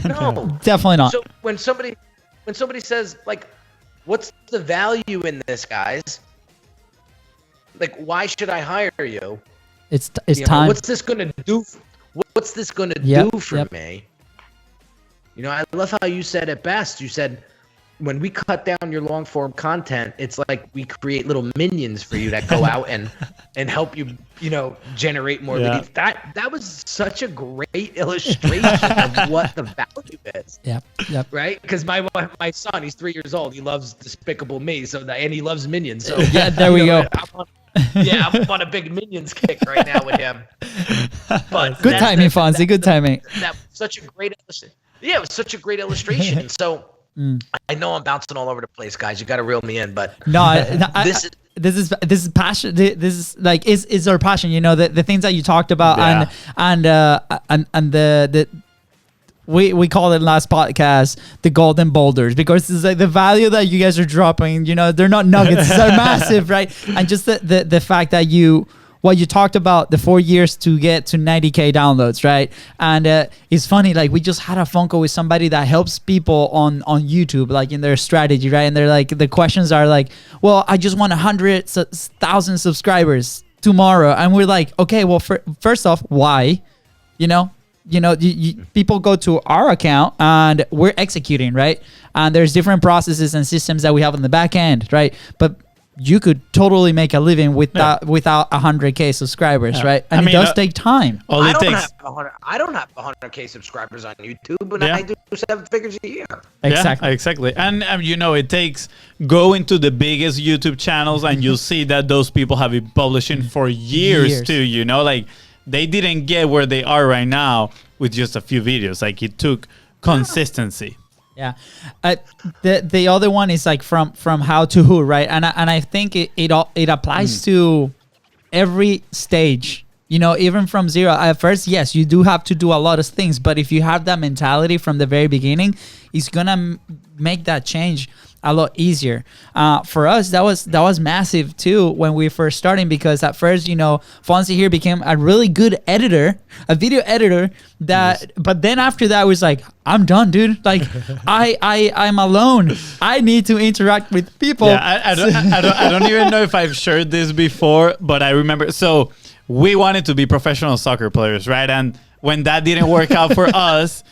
Speaker 4: No.
Speaker 2: Definitely not.
Speaker 4: So when somebody says, like, what's the value in this, guys? Like, why should I hire you?
Speaker 2: It's time.
Speaker 4: What's this gonna do? What's this gonna do for me? I love how you said it best. You said, when we cut down your long form content, it's like we create little minions for you that go out and help you, generate more leads. That was such a great illustration of what the value is.
Speaker 2: Yep.
Speaker 4: Right? Because my son, he's 3 years old. He loves Despicable Me, and he loves Minions. So
Speaker 2: Yeah, there we go.
Speaker 4: I'm on a big Minions kick right now with him. But
Speaker 2: Good timing, Fonzie. Good timing.
Speaker 4: That was such a great illustration. Yeah, it was such a great illustration. And so I know I'm bouncing all over the place, guys. You got to reel me in, but this
Speaker 2: is passion. This is like is our passion. The things that you talked about, and the we call it last podcast the golden boulders, because it's like the value that you guys are dropping. They're not nuggets; they're massive, right? And just the fact that you talked about, the 4 years to get to 90K downloads, right? And it's funny, like, we just had a phone call with somebody that helps people on YouTube, like, in their strategy, right? And they're like, the questions are like, well, I just want 100,000 subscribers tomorrow. And we're like, okay, well, first off, why? People go to our account and we're executing, right? And there's different processes and systems that we have on the back end, right? But you could totally make a living without 100K subscribers, right? And it does take time.
Speaker 3: All it takes.
Speaker 4: I don't have 100K subscribers on YouTube, but I do 7 figures a year.
Speaker 2: Exactly.
Speaker 3: Yeah, exactly. And it takes going to the biggest YouTube channels, and you'll see that those people have been publishing for years too. Like they didn't get where they are right now with just a few videos. Like it took consistency.
Speaker 2: Yeah, the other one is like from how to who, right? And I think it applies to every stage. Even from zero. At first, yes, you do have to do a lot of things, but if you have that mentality from the very beginning, it's gonna make that change a lot easier. For us, that was massive too when we first starting, because at first, Fonzie here became a really good editor, a video editor. But then after that, was like, I'm done, dude. Like, I'm alone. I need to interact with people.
Speaker 3: Yeah, I don't even know if I've shared this before, but I remember. So we wanted to be professional soccer players, right? And when that didn't work out for us,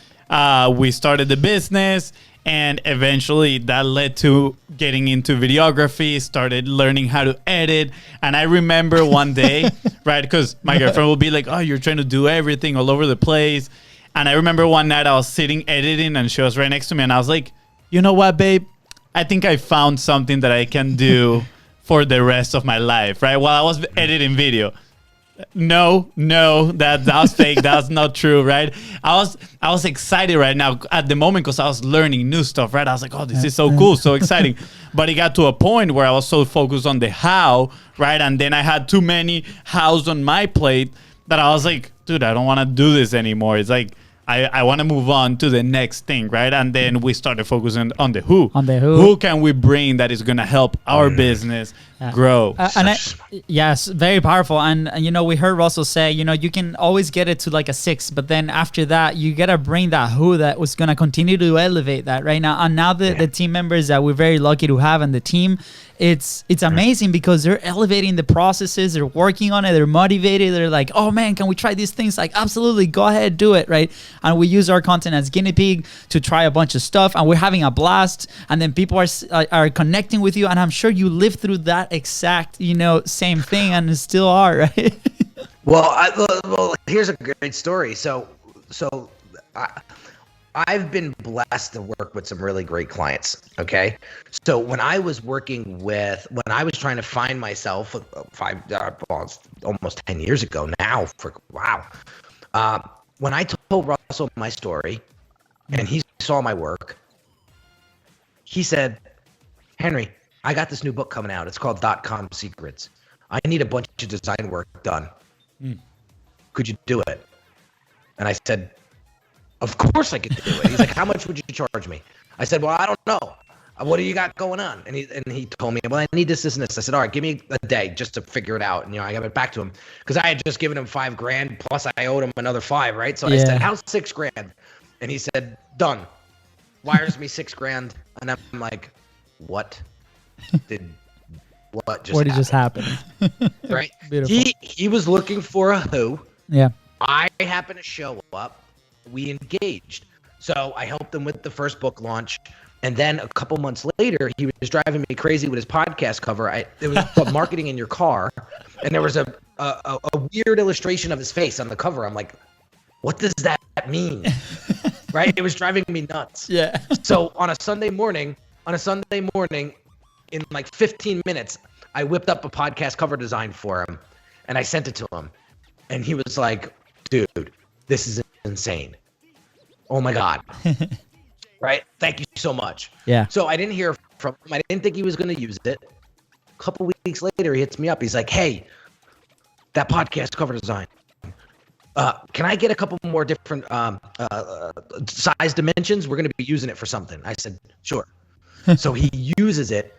Speaker 3: we started the business. And eventually that led to getting into videography, started learning how to edit. And I remember one day, right, because my girlfriend would be like, oh, you're trying to do everything all over the place. And I remember one night I was sitting editing and she was right next to me. And I was like, you know what, babe? I think I found something that I can do for the rest of my life, right? While I was editing video. No, that was fake. That's not true, right? I was excited right now at the moment because I was learning new stuff, right? I was like, oh, this is so cool, so exciting. But it got to a point where I was so focused on the how, right? And then I had too many hows on my plate that I was like, dude, I don't want to do this anymore. It's like, I want to move on to the next thing, right? And then we started focusing on the who.
Speaker 2: On the who.
Speaker 3: Who can we bring that is going to help our business grow?
Speaker 2: Yes, very powerful. And we heard Russell say, you can always get it to like a 6, but then after that, you got to bring that who that was going to continue to elevate that right now. And now the team members that we're very lucky to have in the team, it's amazing because they're elevating the processes, they're working on it, they're motivated, they're like, oh man, can we try these things? Like, absolutely, go ahead, do it, right? And we use our content as guinea pig to try a bunch of stuff, and we're having a blast, and then people are connecting with you, and I'm sure you lived through that exact, same thing, and still are, right?
Speaker 4: Well, here's a great story. So I've been blessed to work with some really great clients. Okay. So when I was trying to find myself almost 10 years ago now, when I told Russell my story and he saw my work, he said, Henry, I got this new book coming out. It's called .com Secrets. I need a bunch of design work done. Could you do it? And I said, of course I could do it. He's like, how much would you charge me? I said, well, I don't know. What do you got going on? And he told me, well, I need this and this. I said, all right, give me a day just to figure it out. And, I got it back to him because I had just given him $5,000 plus I owed him another $5,000, right? So I said, how's $6,000? And he said, done. Wires me $6,000. And I'm like, what just happened? Right?
Speaker 2: Beautiful.
Speaker 4: He was looking for a who.
Speaker 2: Yeah.
Speaker 4: I happened to show up. We engaged. So I helped him with the first book launch. And then a couple months later, he was driving me crazy with his podcast cover. It was called Marketing in Your Car. And there was a weird illustration of his face on the cover. I'm like, what does that mean? Right? It was driving me nuts.
Speaker 2: Yeah.
Speaker 4: So on a Sunday morning, in like 15 minutes, I whipped up a podcast cover design for him. And I sent it to him. And he was like, dude, this is insane. Oh my God. Right? Thank you so much.
Speaker 2: Yeah.
Speaker 4: So I didn't hear from him. I didn't think he was going to use it. A couple weeks later, he hits me up. He's like, hey, that podcast cover design. Can I get a couple more different size dimensions? We're going to be using it for something. I said, sure. So he uses it.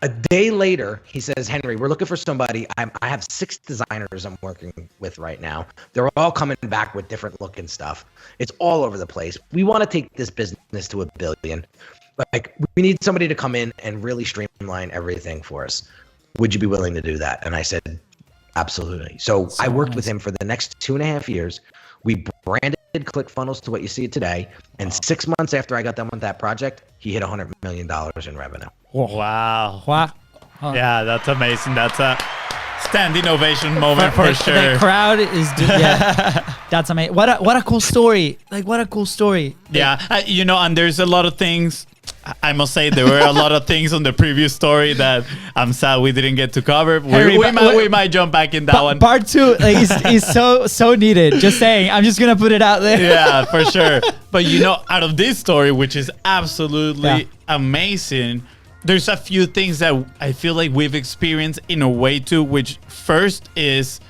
Speaker 4: A day later, he says, Henry, we're looking for somebody. I have 6 designers I'm working with right now. They're all coming back with different looking stuff. It's all over the place. We want to take this business to $1 billion. Like, we need somebody to come in and really streamline everything for us. Would you be willing to do that? And I said, absolutely. So I worked with him for the next 2.5 years. We branded ClickFunnels to what you see today. And 6 months after I got done with that project, he hit $100 million in revenue.
Speaker 3: Wow. Yeah, that's amazing. That's a standing ovation moment for sure.
Speaker 2: The crowd is, yeah, that's amazing. What a cool story. Like, what a cool story.
Speaker 3: Yeah, you know, and there's a lot of things. I must say there were a lot of things on the previous story that I'm sad we didn't get to cover. We might jump back in that one.
Speaker 2: Part 2 is so needed. Just saying. I'm just gonna put it out there.
Speaker 3: Yeah, for sure. But you know, out of this story, which is absolutely amazing, there's a few things that I feel like we've experienced in a way too. Which first is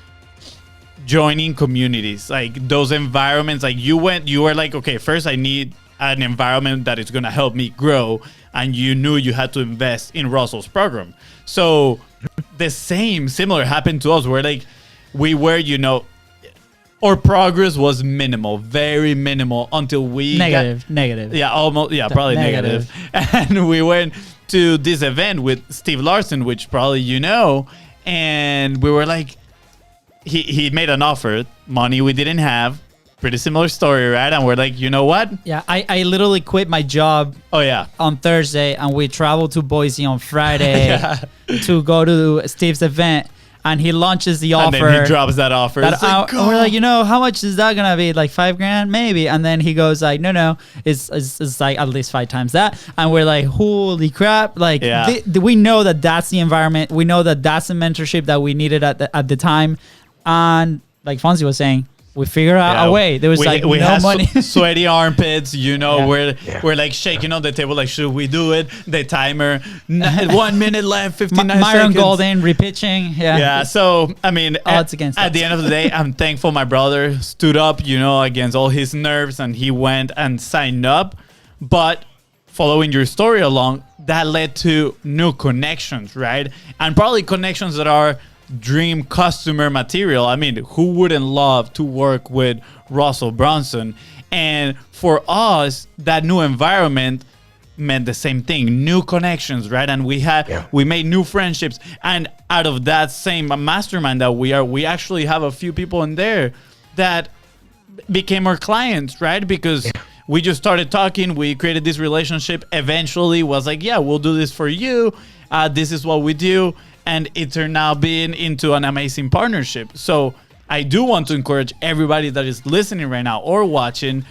Speaker 3: joining communities, like those environments. Like you were like, okay, first I need an environment that is going to help me grow, and you knew you had to invest in Russell's program. So the similar happened to us, where like we were, you know, our progress was minimal, very minimal, until we
Speaker 2: negative.
Speaker 3: Yeah, almost. Yeah, probably negative. And we went to this event with Steve Larson, which probably you know, and we were like, he made an offer, money we didn't have. Pretty similar story, right? And we're like, you know what?
Speaker 2: Yeah, I literally quit my job.
Speaker 3: Oh yeah,
Speaker 2: on Thursday, and we traveled to Boise on Friday to go to Steve's event, and he launches the offer.
Speaker 3: And then he drops that offer.
Speaker 2: And we're like, you know, how much is that gonna be? Like $5,000, maybe. And then he goes like, no, it's like at least 5 times that. And we're like, holy crap! Like, we know that that's the environment. We know that that's the mentorship that we needed at the time. And like Fonzie was saying, we figured out a way. There was we no money.
Speaker 3: Sweaty armpits, you know, we're like shaking on the table, like, should we do it? The timer, 1 minute left, 59
Speaker 2: Myron
Speaker 3: seconds.
Speaker 2: Golden repitching.
Speaker 3: Yeah. So, I mean, at the end of the day, I'm thankful my brother stood up, you know, against all his nerves, and he went and signed up. But following your story along, that led to new connections, right? And probably connections that are dream customer material. I mean, who wouldn't love to work with Russell Brunson? And for us, that new environment meant the same thing, new connections, right? And we made new friendships. And out of that same mastermind that we actually have a few people in there that became our clients, right? Because we just started talking, we created this relationship, eventually was like, yeah, we'll do this for you. This is what we do. And it turned out being into an amazing partnership. So I do want to encourage everybody that is listening right now or watching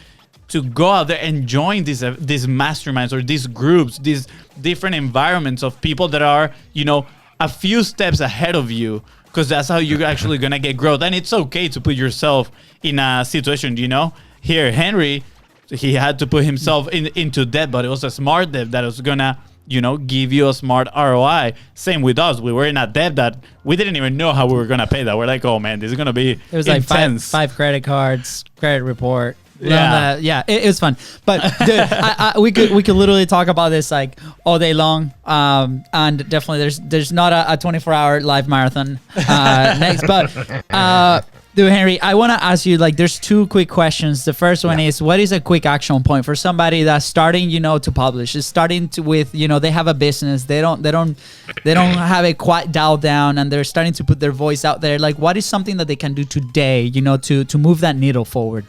Speaker 3: to go out there and join these masterminds or these groups, these different environments of people that are, you know, a few steps ahead of you, because that's how you're actually going to get growth. And it's okay to put yourself in a situation, you know. Here, Henry, he had to put himself into debt, but it was a smart debt that was going to, you know, give you a smart ROI. Same with us. We were in a debt that we didn't even know how we were going to pay that. We're like, oh man, this is going to be
Speaker 2: It was
Speaker 3: intense.
Speaker 2: like five credit cards, credit report.
Speaker 3: Yeah.
Speaker 2: It was fun. But dude, we could literally talk about this like all day long. And definitely there's not a 24-hour live marathon next. But dude, Henry, I want to ask you, like, there's 2 quick questions. The first one is, what is a quick action point for somebody that's starting, you know, to publish, is starting to with, you know, they have a business, they don't have it quite dialed down, and they're starting to put their voice out there. Like, what is something that they can do today, you know, to move that needle forward?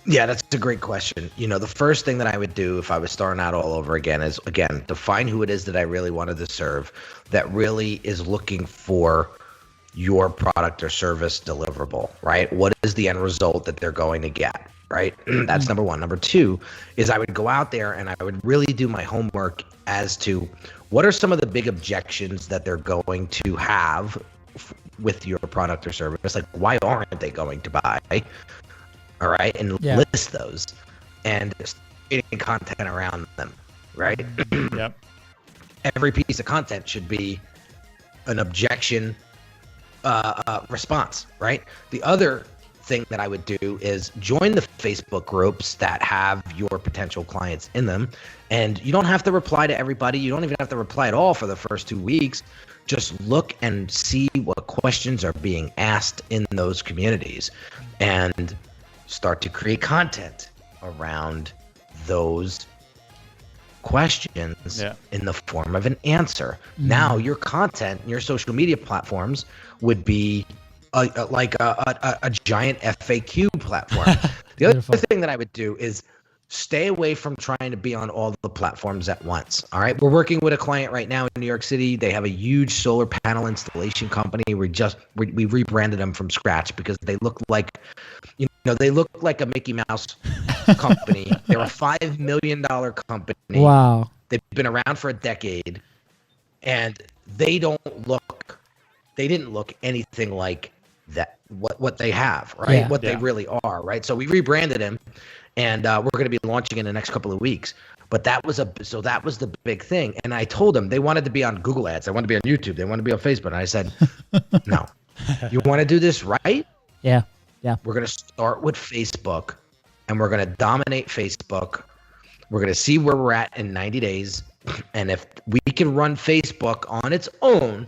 Speaker 4: Yeah, that's a great question. You know, the first thing that I would do if I was starting out all over again is, again, define who it is that I really wanted to serve, that really is looking for your product or service deliverable, right? What is the end result that they're going to get, right? That's number 1. Number 2 is I would go out there and I would really do my homework as to what are some of the big objections that they're going to have with your product or service. Like, why aren't they going to buy? All right, and list those and creating content around them, right?
Speaker 3: Yep.
Speaker 4: Every piece of content should be an objection response, right? The other thing that I would do is join the Facebook groups that have your potential clients in them. And you don't have to reply to everybody. You don't even have to reply at all for the first 2 weeks. Just look and see what questions are being asked in those communities and start to create content around those questions in the form of an answer. Now your content, your social media platforms would be like a giant FAQ platform. The other thing that I would do is stay away from trying to be on all the platforms at once. All right. We're working with a client right now in New York City. They have a huge solar panel installation company. We rebranded them from scratch because they look like, they look like a Mickey Mouse company. They're a $5 million company.
Speaker 2: Wow.
Speaker 4: They've been around for a decade, and they didn't look anything like that, what they have, right?
Speaker 2: Yeah.
Speaker 4: What they really are, right? So we rebranded him, and we're going to be launching in the next couple of weeks. But that was the big thing. And I told them they wanted to be on Google Ads. They wanted to be on YouTube. They wanted to be on Facebook. And I said, no, you want to do this right?
Speaker 2: Yeah. Yeah.
Speaker 4: We're going to start with Facebook, and we're going to dominate Facebook. We're going to see where we're at in 90 days. And if we can run Facebook on its own,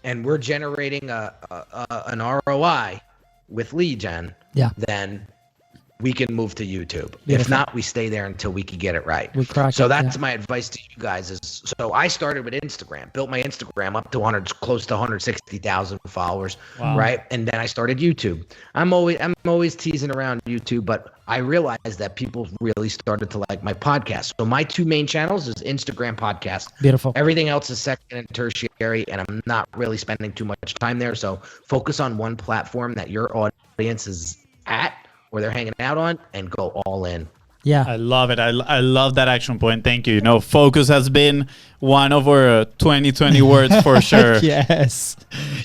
Speaker 4: and we're generating an ROI with lead gen, then we can move to YouTube.
Speaker 2: Beautiful.
Speaker 4: If not, we stay there until we can get it right.
Speaker 2: So
Speaker 4: that's my advice to you guys so I started with Instagram, built my Instagram up to close to 160,000 followers, right? And then I started YouTube. I'm always teasing around YouTube, but I realized that people really started to like my podcast. So my two main channels is Instagram podcast.
Speaker 2: Beautiful.
Speaker 4: Everything else is second and tertiary, and I'm not really spending too much time there. So focus on one platform that your audience is at, or they're hanging out on, and go all in.
Speaker 2: Yeah.
Speaker 3: I love it. I love that action point. Thank you. Focus has been one of our 2020 words for sure.
Speaker 2: Yes.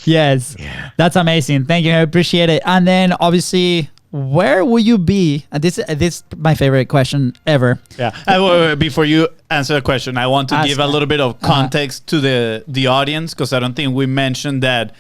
Speaker 2: Yeah. That's amazing. Thank you. I appreciate it. And then obviously, where will you be? This is my favorite question ever.
Speaker 3: Yeah. Before you answer the question, I want to give a little bit of context to the audience, because I don't think we mentioned that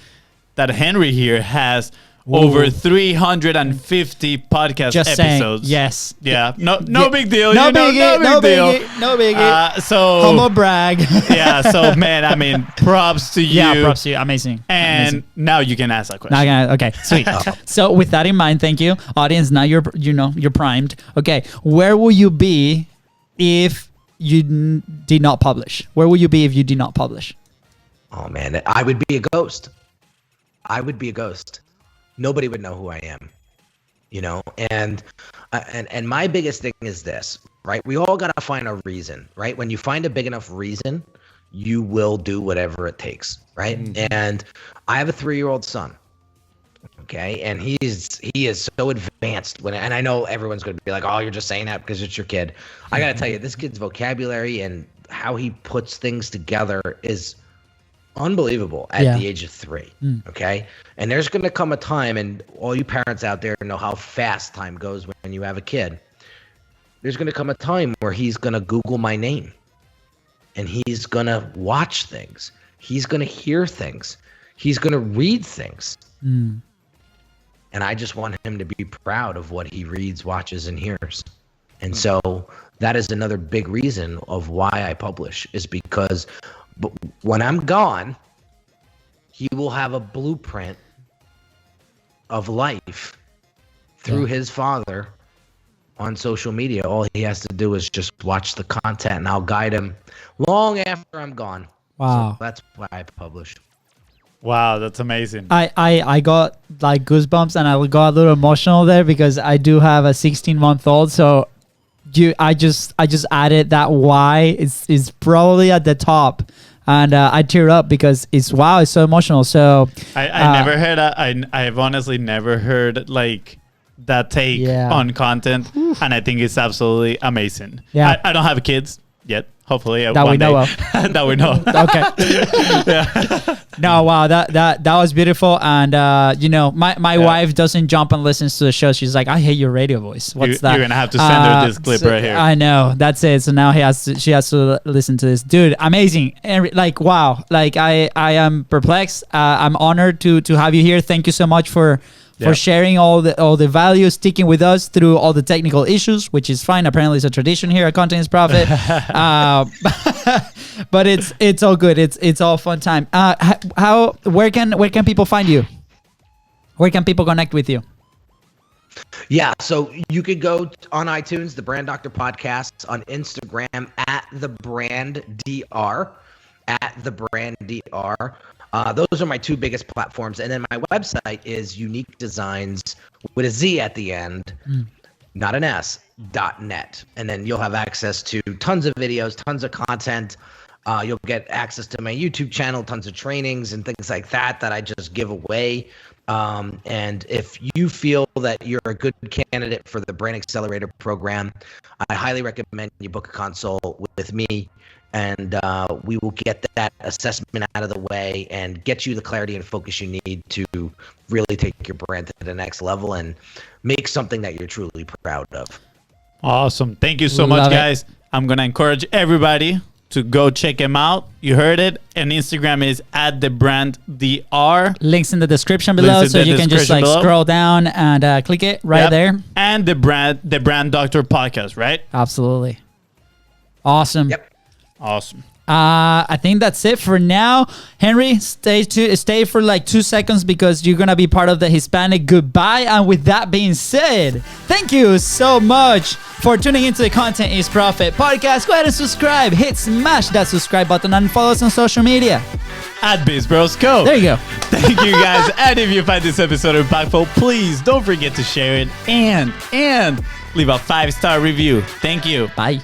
Speaker 3: Henry here has over 350 podcast episodes.
Speaker 2: Saying, yes.
Speaker 3: Yeah. No big deal.
Speaker 2: No biggie. No biggie.
Speaker 3: So
Speaker 2: humble brag.
Speaker 3: Yeah. So man, I mean, props to you.
Speaker 2: Yeah, props to you. Amazing.
Speaker 3: And now you can ask that question.
Speaker 2: Okay, sweet. So with that in mind, thank you, audience. Now you're primed. Okay, where will you be if you did not publish? Where will you be if you did not publish?
Speaker 4: Oh man, I would be a ghost. Nobody would know who I am, and my biggest thing is this, right? We all got to find a reason, right? When you find a big enough reason, you will do whatever it takes, right? Mm-hmm. And I have a 3-year-old son, okay? And he is so advanced and I know everyone's going to be like, oh, you're just saying that because it's your kid. I got to tell you, this kid's vocabulary and how he puts things together is unbelievable at the age of 3. Okay. And there's going to come a time, and all you parents out there know how fast time goes when you have a kid. There's going to come a time where he's going to Google my name, and he's going to watch things. He's going to hear things. He's going to read things. And I just want him to be proud of what he reads, watches, and hears. And so that is another big reason of why I publish, is because when I'm gone, he will have a blueprint of life through his father on social media. All he has to do is just watch the content, and I'll guide him long after I'm gone.
Speaker 2: Wow.
Speaker 4: So that's why I publish.
Speaker 3: Wow, that's amazing.
Speaker 2: I got like goosebumps, and I got a little emotional there because I do have a 16-month-old. So I just added that why is probably at the top. And I tear up because it's so emotional. So
Speaker 3: I never heard I've honestly never heard like that take on content. And I think it's absolutely amazing.
Speaker 2: Yeah.
Speaker 3: I don't have kids yet. Hopefully
Speaker 2: that we know of.
Speaker 3: That we know.
Speaker 2: Okay. No, wow, that was beautiful. And my wife doesn't jump and listens to the show. She's like, I hate your radio voice. What's that?
Speaker 3: You're gonna have to send her this clip right here.
Speaker 2: I know. That's it. So now she has to listen to this. Dude, amazing. And like, wow. Like I am perplexed. I'm honored to have you here. Thank you so much for sharing all the value, sticking with us through all the technical issues, which is fine. Apparently, it's a tradition here at Content is Profit. But it's all good. It's all fun time. Where can people find you? Where can people connect with you?
Speaker 4: Yeah, so you could go on iTunes, the Brand Doctor Podcast, on Instagram at the Brand DR, those are my two biggest platforms. And then my website is Unique Designs with a Z at the end, not an S, .net. And then you'll have access to tons of videos, tons of content. You'll get access to my YouTube channel, tons of trainings and things like that I just give away. And if you feel that you're a good candidate for the Brand Accelerator program, I highly recommend you book a consult with me, and we will get that assessment out of the way and get you the clarity and focus you need to really take your brand to the next level and make something that you're truly proud of.
Speaker 3: Awesome. Thank you so much,
Speaker 2: Love it.
Speaker 3: guys. I'm going to encourage everybody to go check him out. You heard it. And Instagram is @thebrandDR.
Speaker 2: Links in the description below,
Speaker 3: Links in
Speaker 2: so
Speaker 3: the
Speaker 2: you can just
Speaker 3: description
Speaker 2: like
Speaker 3: below.
Speaker 2: scroll down and click it right
Speaker 3: Yep.
Speaker 2: there.
Speaker 3: And the Brand Doctor podcast, right?
Speaker 2: Absolutely. Awesome.
Speaker 4: Yep.
Speaker 3: Awesome.
Speaker 2: I think that's it for now. Henry, stay for like 2 seconds because you're gonna be part of the Hispanic goodbye. And with that being said, thank you so much for tuning into the Content is Profit podcast. Go ahead and subscribe. Smash that subscribe button and follow us on social media.
Speaker 3: @BIZBROS Co.
Speaker 2: There you go.
Speaker 3: Thank you, guys. And if you find this episode impactful, please don't forget to share it and leave a 5-star review. Thank you.
Speaker 2: Bye.